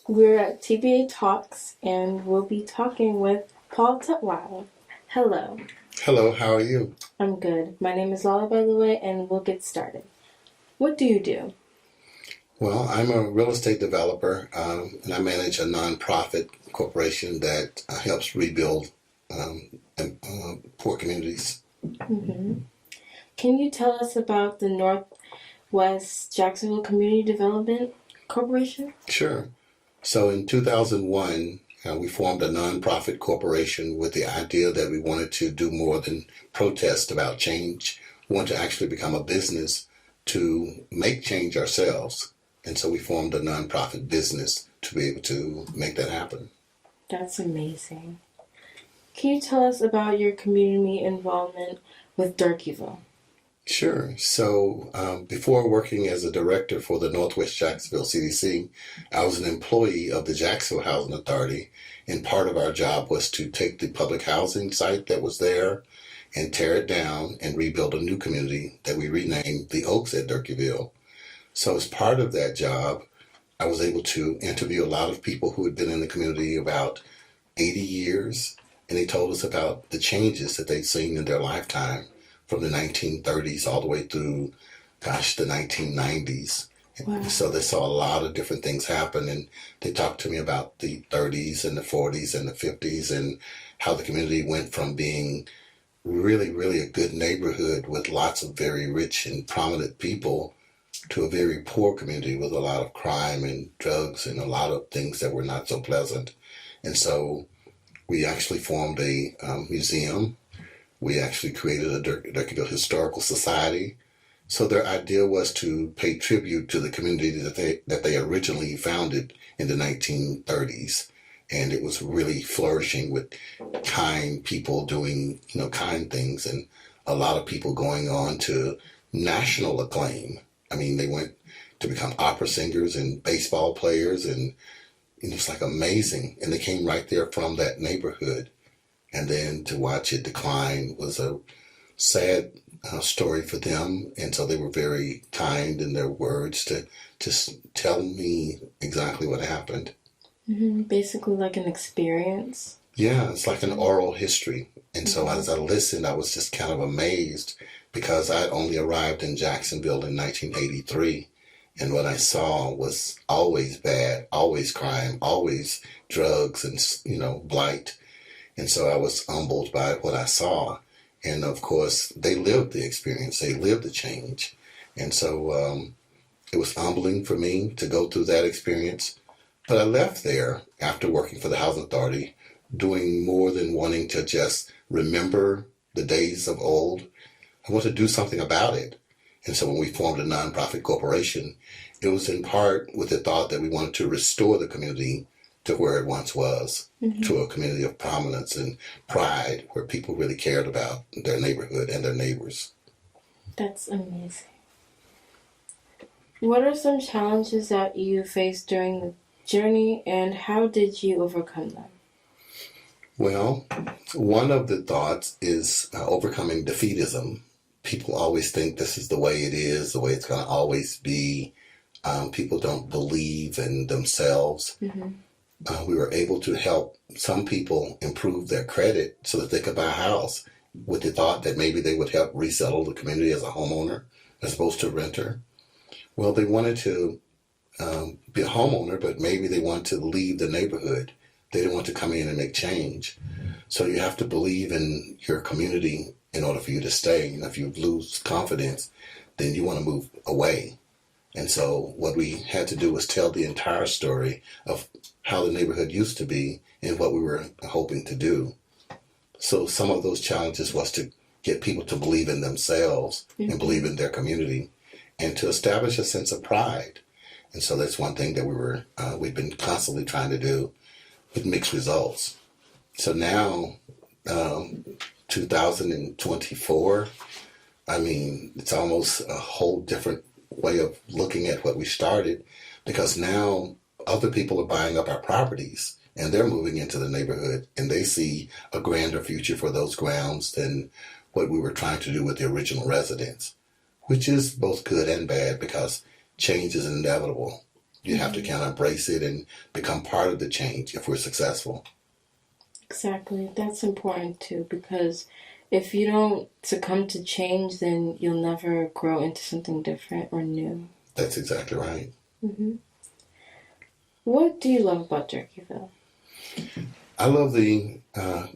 We're at TBA Talks, and we'll be talking with Paul Tutwiler. Hello. Hello, how are you? I'm good. My name is Lala, by the way, and we'll get started. What do you do? Well, I'm a real estate developer, and I manage a nonprofit corporation that helps rebuild poor communities. Mm-hmm. Can you tell us about the Northwest Jacksonville Community Development Corporation? Sure. So in 2001, we formed a nonprofit corporation with the idea that we wanted to do more than protest about change. We wanted to actually become a business to make change ourselves. And so we formed a nonprofit business to be able to make that happen. That's amazing. Can you tell us about your community involvement with Durkeeville? Sure. So before working as a director for the Northwest Jacksonville CDC, I was an employee of the Jacksonville Housing Authority, and part of our job was to take the public housing site that was there and tear it down and rebuild a new community that we renamed the Oaks at Durkeeville. So as part of that job, I was able to interview a lot of people who had been in the community about 80 years, and they told us about the changes that they'd seen in their lifetime from the 1930s all the way through, the 1990s. Wow. So they saw a lot of different things happen, and they talked to me about the 30s and the 40s and the 50s and how the community went from being really, really a good neighborhood with lots of very rich and prominent people to a very poor community with a lot of crime and drugs and a lot of things that were not so pleasant. And so we actually formed a museum. We actually created a Durkeeville Historical Society. So their idea was to pay tribute to the community that they originally founded in the 1930s. And it was really flourishing with kind people doing, kind things, and a lot of people going on to national acclaim. I mean, they went to become opera singers and baseball players, and it was like amazing. And they came right there from that neighborhood. And then to watch it decline was a sad story for them. And so they were very kind in their words to just tell me exactly what happened. Mm-hmm. Basically like an experience. Yeah, it's like an oral history. And so as I listened, I was just kind of amazed because I'd only arrived in Jacksonville in 1983. And what I saw was always bad, always crime, always drugs and, blight. And so I was humbled by what I saw. And of course, they lived the experience. They lived the change. And so it was humbling for me to go through that experience. But I left there after working for the Housing Authority, doing more than wanting to just remember the days of old. I wanted to do something about it. And so when we formed a nonprofit corporation, it was in part with the thought that we wanted to restore the community to where it once was, to a community of prominence and pride where people really cared about their neighborhood and their neighbors. That's amazing. What are some challenges that you faced during the journey, and how did you overcome them? Well, one of the thoughts is overcoming defeatism. People always think this is the way it is, the way it's going to always be. People don't believe in themselves. We were able to help some people improve their credit so that they could buy a house with the thought that maybe they would help resettle the community as a homeowner as opposed to a renter. Well, they wanted to be a homeowner, but maybe they want to leave the neighborhood. They didn't want to come in and make change. So you have to believe in your community in order for you to stay. And if you lose confidence, then you want to move away. And so what we had to do was tell the entire story of how the neighborhood used to be and what we were hoping to do. So some of those challenges was to get people to believe in themselves and believe in their community and to establish a sense of pride. And so that's one thing that we've been constantly trying to do with mixed results. So now, 2024, it's almost a whole different way of looking at what we started, because now other people are buying up our properties and they're moving into the neighborhood and they see a grander future for those grounds than what we were trying to do with the original residents, which is both good and bad because change is inevitable. You have to kind of embrace it and become part of the change if we're successful. Exactly. That's important too, because if you don't succumb to change, then you'll never grow into something different or new. That's exactly right. Hmm. What do you love about Durkeeville? I love the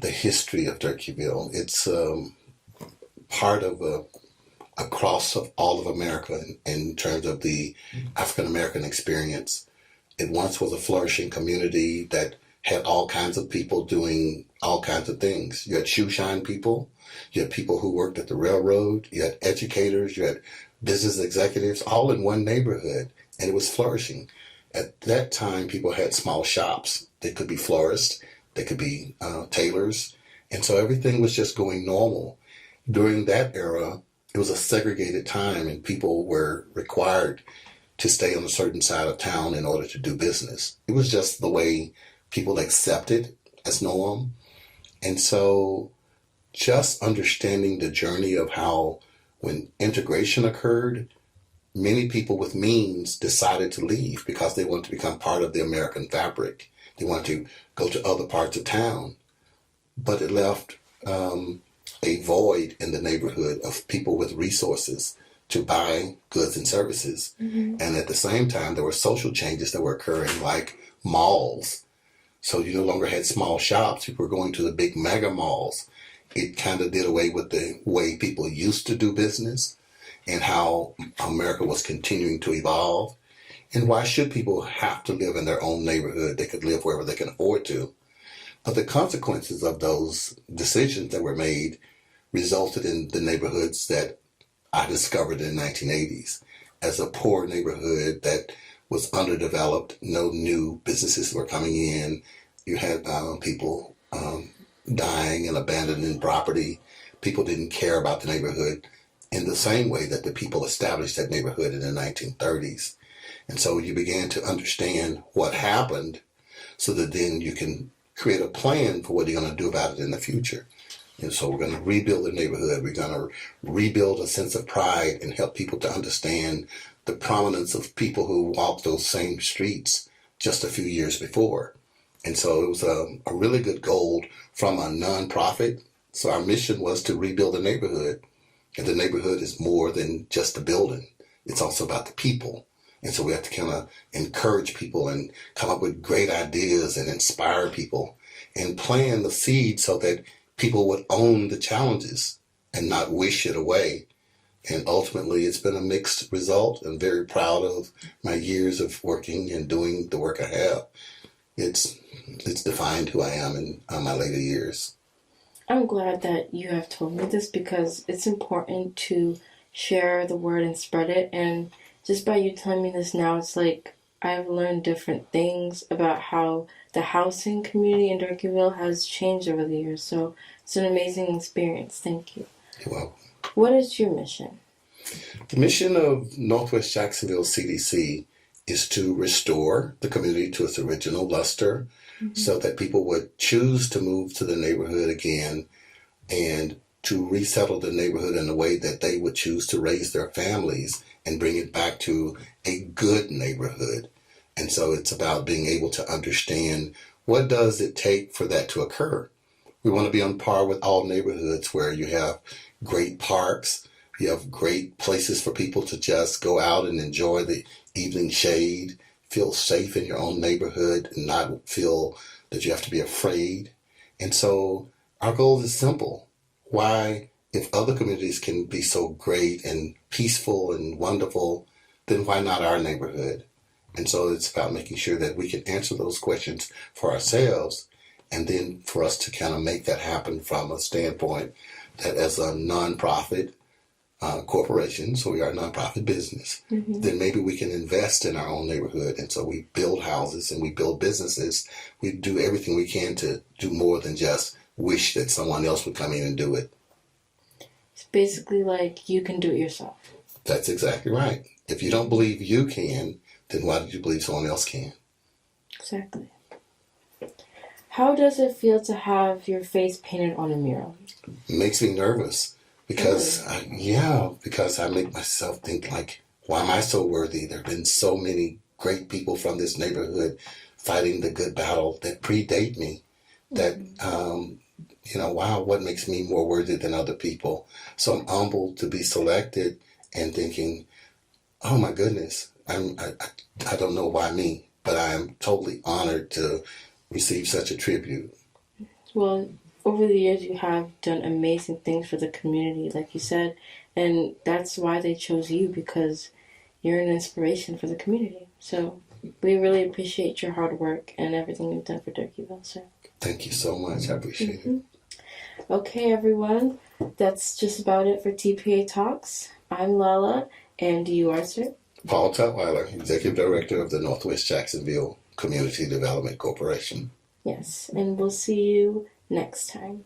history of Durkeeville. It's part of a cross of all of America in terms of the African American experience. It once was a flourishing community that had all kinds of people doing all kinds of things. You had shoe shine people, you had people who worked at the railroad, you had educators, you had business executives, all in one neighborhood, and it was flourishing. At that time, people had small shops. They could be florists, they could be tailors, and so everything was just going normal. During that era, it was a segregated time, and people were required to stay on a certain side of town in order to do business. It was just the way people accepted as norm. And so just understanding the journey of how when integration occurred, many people with means decided to leave because they wanted to become part of the American fabric. They wanted to go to other parts of town. But it left a void in the neighborhood of people with resources to buy goods and services. Mm-hmm. And at the same time, there were social changes that were occurring, like malls. So you no longer had small shops. People were going to the big mega malls. It kind of did away with the way people used to do business and how America was continuing to evolve. And why should people have to live in their own neighborhood? They could live wherever they can afford to. But the consequences of those decisions that were made resulted in the neighborhoods that I discovered in the 1980s as a poor neighborhood that was underdeveloped. No new businesses were coming in. You had people dying and abandoning property. People didn't care about the neighborhood in the same way that the people established that neighborhood in the 1930s. And so you began to understand what happened so that then you can create a plan for what you're going to do about it in the future. And so we're going to rebuild the neighborhood. We're going to rebuild a sense of pride and help people to understand the prominence of people who walked those same streets just a few years before. And so it was a really good goal from a nonprofit. So our mission was to rebuild the neighborhood. And the neighborhood is more than just a building. It's also about the people. And so we have to kind of encourage people and come up with great ideas and inspire people and plant the seed so that people would own the challenges and not wish it away. And ultimately, it's been a mixed result. I'm very proud of my years of working and doing the work I have. It's defined who I am in my later years. I'm glad that you have told me this because it's important to share the word and spread it. And just by you telling me this now, it's like I've learned different things about how the housing community in Durkeeville has changed over the years. So it's an amazing experience. Thank you. You're welcome. What is your mission? The mission of Northwest Jacksonville CDC is to restore the community to its original luster, mm-hmm. so that people would choose to move to the neighborhood again and to resettle the neighborhood in a way that they would choose to raise their families and bring it back to a good neighborhood. And so it's about being able to understand what does it take for that to occur. We want to be on par with all neighborhoods where you have great parks, you have great places for people to just go out and enjoy the evening shade, feel safe in your own neighborhood and not feel that you have to be afraid. And so our goal is simple. Why, if other communities can be so great and peaceful and wonderful, then why not our neighborhood? And so it's about making sure that we can answer those questions for ourselves, and then for us to kind of make that happen from a standpoint that as a nonprofit corporation, so we are a nonprofit business, mm-hmm. then maybe we can invest in our own neighborhood. And so we build houses and we build businesses. We do everything we can to do more than just wish that someone else would come in and do it. It's basically like you can do it yourself. That's exactly right. If you don't believe you can, then why do you believe someone else can? Exactly. How does it feel to have your face painted on a mural? It makes me nervous because, really? Because I make myself think like, why am I so worthy? There have been so many great people from this neighborhood fighting the good battle that predate me. That, wow, what makes me more worthy than other people? So I'm humbled to be selected and thinking, oh my goodness, I don't know why me, but I am totally honored to receive such a tribute. Well, over the years, you have done amazing things for the community, like you said, and that's why they chose you, because you're an inspiration for the community. So we really appreciate your hard work and everything you've done for Durkeeville, sir. Thank you so much. I appreciate it. Okay, everyone, that's just about it for TPA Talks. I'm Lala, and you are, sir? Paul Tutwiler, Executive Director of the Northwest Jacksonville Community Development Corporation. Yes, and we'll see you next time.